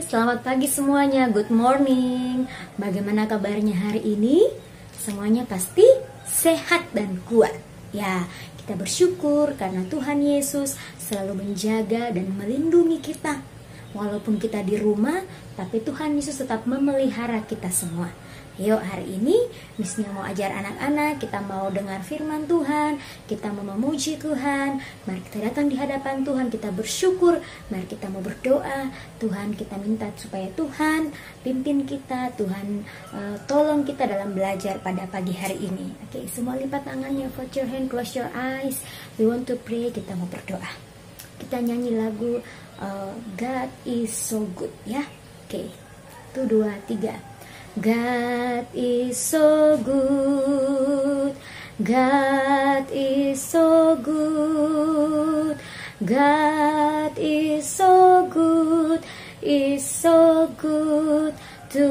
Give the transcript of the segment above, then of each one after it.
Selamat pagi semuanya, good morning. Bagaimana kabarnya hari ini? Semuanya pasti sehat dan kuat. Ya, kita bersyukur karena Tuhan Yesus selalu menjaga dan melindungi kita. Walaupun kita di rumah, tapi Tuhan Yesus tetap memelihara kita semua. Yuk, hari ini Misnya mau ajar anak-anak, kita mau dengar firman Tuhan, kita mau memuji Tuhan. Mari kita datang di hadapan Tuhan, kita bersyukur, mari kita mau berdoa. Tuhan, kita minta supaya Tuhan pimpin kita, Tuhan tolong kita dalam belajar pada pagi hari ini. Oke, semua lipat tangannya, fold your hand, close your eyes. We want to pray, kita mau berdoa. Kita nyanyi lagu God is so good, ya. Oke, 1, 2, 3. God is so good, God is so good, God is so good, is so good to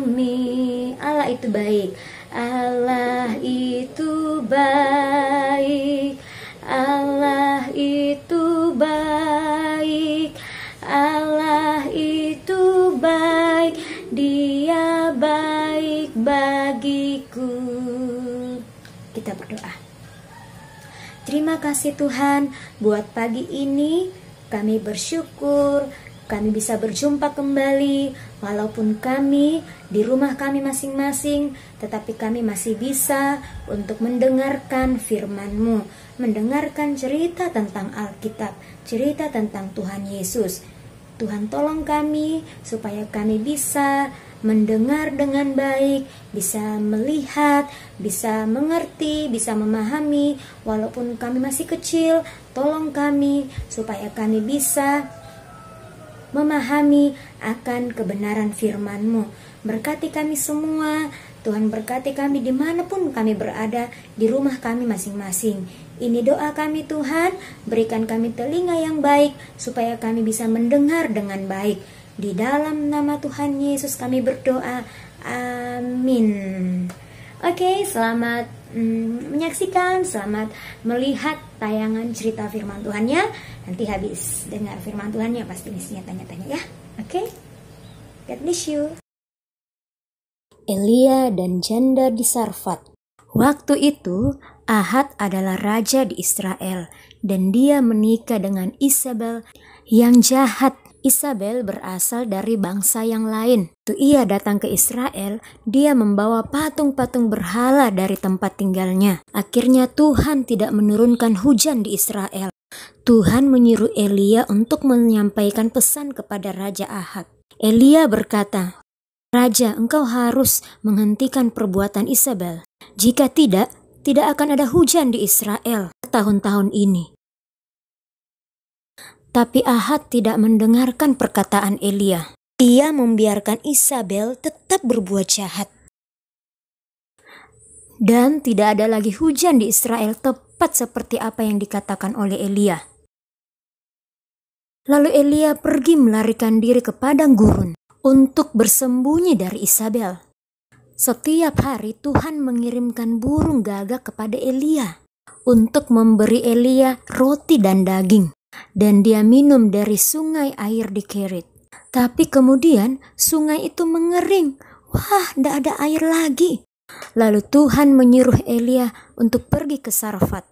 me. Allah itu baik, Allah itu baik, Allah itu baik, Allah itu baik, Dia baik bagiku. Kita berdoa. Terima kasih Tuhan buat pagi ini. Kami bersyukur kami bisa berjumpa kembali. Walaupun kami di rumah kami masing-masing, tetapi kami masih bisa untuk mendengarkan firman-Mu, mendengarkan cerita tentang Alkitab, cerita tentang Tuhan Yesus. Tuhan tolong kami supaya kami bisa mendengar dengan baik, bisa melihat, bisa mengerti, bisa memahami. Walaupun kami masih kecil, tolong kami supaya kami bisa memahami akan kebenaran firman-Mu. Berkati kami semua, Tuhan berkati kami dimanapun kami berada, di rumah kami masing-masing. Ini doa kami Tuhan, berikan kami telinga yang baik, supaya kami bisa mendengar dengan baik. Di dalam nama Tuhan Yesus kami berdoa, amin. Oke, selamat menyaksikan, selamat melihat tayangan cerita firman Tuhannya. Nanti habis dengar firman Tuhannya, pasti misinya tanya-tanya ya. Oke, God bless you. Elia dan janda di Sarfat. Waktu itu Ahab adalah raja di Israel dan dia menikah dengan Isabel yang jahat. Isabel berasal dari bangsa yang lain. Waktu ia datang ke Israel, dia membawa patung-patung berhala dari tempat tinggalnya. Akhirnya Tuhan tidak menurunkan hujan di Israel. Tuhan menyuruh Elia untuk menyampaikan pesan kepada Raja Ahab. Elia berkata, "Raja, engkau harus menghentikan perbuatan Isabel. Jika tidak akan ada hujan di Israel tahun-tahun ini." Tapi Ahab tidak mendengarkan perkataan Elia. Ia membiarkan Isabel tetap berbuat jahat. Dan tidak ada lagi hujan di Israel tepat seperti apa yang dikatakan oleh Elia. Lalu Elia pergi melarikan diri ke padang gurun untuk bersembunyi dari Isabel. Setiap hari Tuhan mengirimkan burung gagak kepada Elia untuk memberi Elia roti dan daging. Dan dia minum dari sungai air di Kerit. Tapi kemudian sungai itu mengering. Wah, tidak ada air lagi. Lalu Tuhan menyuruh Elia untuk pergi ke Sarfat.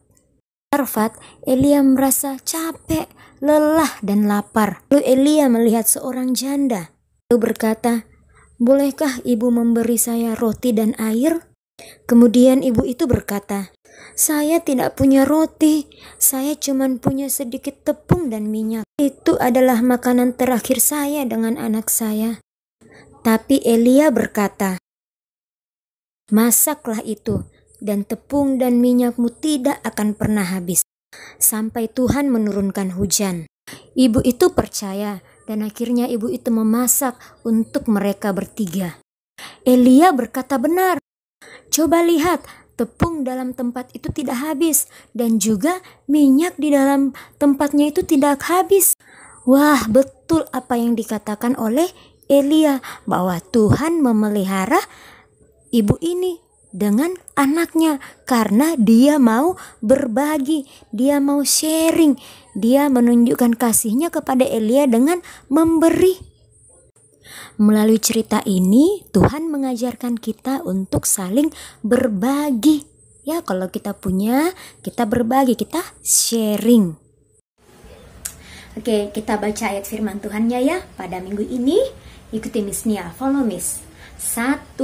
Sarfat, Elia merasa capek, lelah dan lapar. Lalu Elia melihat seorang janda. Lalu berkata, "Bolehkah ibu memberi saya roti dan air?" Kemudian ibu itu berkata, "Saya tidak punya roti, saya cuma punya sedikit tepung dan minyak. Itu adalah makanan terakhir saya dengan anak saya." Tapi Elia berkata, "Masaklah itu, dan tepung dan minyakmu tidak akan pernah habis, sampai Tuhan menurunkan hujan." Ibu itu percaya, dan akhirnya ibu itu memasak untuk mereka bertiga. Elia berkata, "Benar, coba lihat, tepung dalam tempat itu tidak habis, dan juga minyak di dalam tempatnya itu tidak habis." Wah, betul apa yang dikatakan oleh Elia, bahwa Tuhan memelihara ibu ini dengan anaknya karena dia mau berbagi, dia mau sharing, dia menunjukkan kasihnya kepada Elia dengan memberi. Melalui cerita ini, Tuhan mengajarkan kita untuk saling berbagi. Ya, kalau kita punya, kita berbagi, kita sharing. Oke, kita baca ayat firman Tuhannya ya pada minggu ini. Ikuti Miss Nia, follow Miss. 1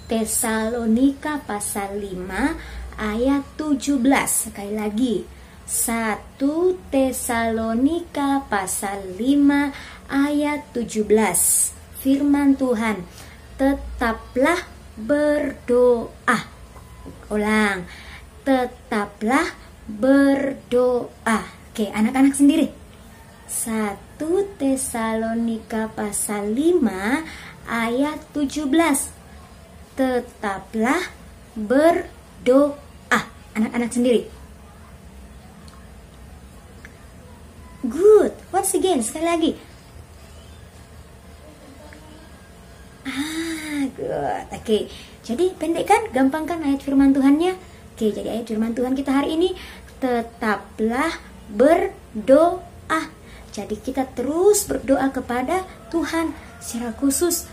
Tesalonika pasal 5 ayat 17. Sekali lagi. 1 Tesalonika pasal 5 ayat 17. Firman Tuhan, tetaplah berdoa. Ulang, tetaplah berdoa. Oke, anak-anak sendiri. 1 Tesalonika pasal 5 ayat 17. Tetaplah berdoa. Anak-anak sendiri. Good. Once again, sekali lagi. Good. Oke. Jadi pendek kan? Gampang kan ayat firman Tuhannya? Oke, jadi ayat firman Tuhan kita hari ini, tetaplah berdoa. Jadi kita terus berdoa kepada Tuhan secara khusus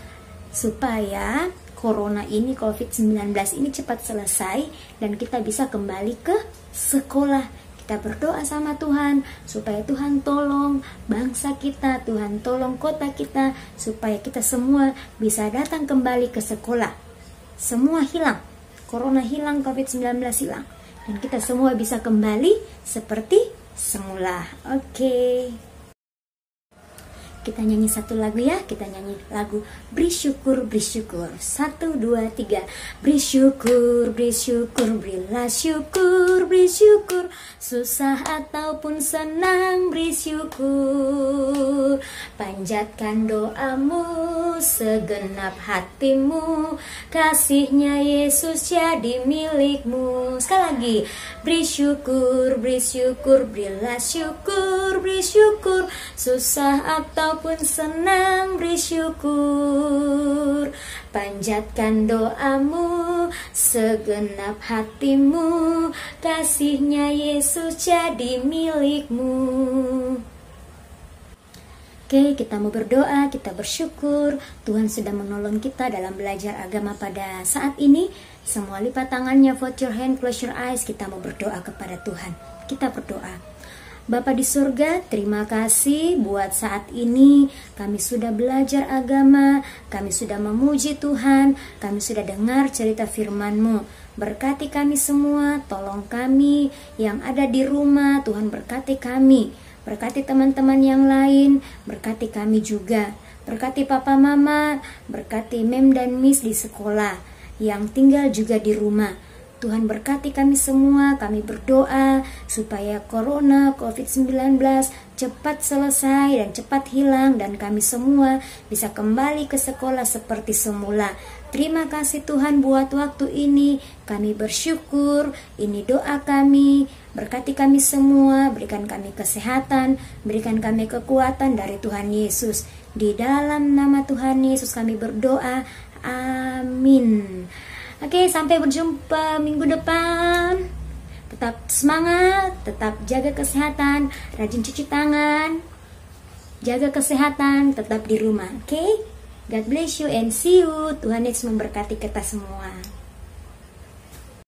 supaya corona ini, COVID-19 ini cepat selesai dan kita bisa kembali ke sekolah. Kita berdoa sama Tuhan supaya Tuhan tolong bangsa kita, Tuhan tolong kota kita, supaya kita semua bisa datang kembali ke sekolah. Semua hilang, corona hilang, COVID-19 hilang, dan kita semua bisa kembali seperti semula. Oke. Kita nyanyi satu lagu ya. Kita nyanyi lagu Beri Syukur, Beri Syukur. 1, 2, 3. Beri syukur, beri syukur, berilah syukur, beri syukur. Susah ataupun senang, beri syukur. Panjatkan doamu, segenap hatimu. Kasihnya Yesus jadi milikmu. Sekali lagi. Beri syukur, berilah syukur, beri syukur. Susah ataupun senang, beri syukur. Panjatkan doamu, segenap hatimu. Kasihnya Yesus jadi milikmu. Oke, kita mau berdoa, kita bersyukur Tuhan sudah menolong kita dalam belajar agama pada saat ini. Semua lipat tangannya, put your hand, close your eyes. Kita mau berdoa kepada Tuhan. Kita berdoa. Bapa di surga, terima kasih buat saat ini kami sudah belajar agama, kami sudah memuji Tuhan, kami sudah dengar cerita firman-Mu. Berkati kami semua, tolong kami yang ada di rumah, Tuhan berkati kami. Berkati teman-teman yang lain, berkati kami juga. Berkati papa mama, berkati mem dan miss di sekolah, yang tinggal juga di rumah. Tuhan berkati kami semua, kami berdoa supaya corona COVID-19 cepat selesai dan cepat hilang dan kami semua bisa kembali ke sekolah seperti semula. Terima kasih Tuhan buat waktu ini, kami bersyukur, ini doa kami. Berkati kami semua, berikan kami kesehatan, berikan kami kekuatan dari Tuhan Yesus. Di dalam nama Tuhan Yesus kami berdoa, amin. Oke, sampai berjumpa minggu depan. Tetap semangat, tetap jaga kesehatan, rajin cuci tangan, jaga kesehatan, tetap di rumah. Oke, God bless you and see you. Tuhan Yesus memberkati kita semua.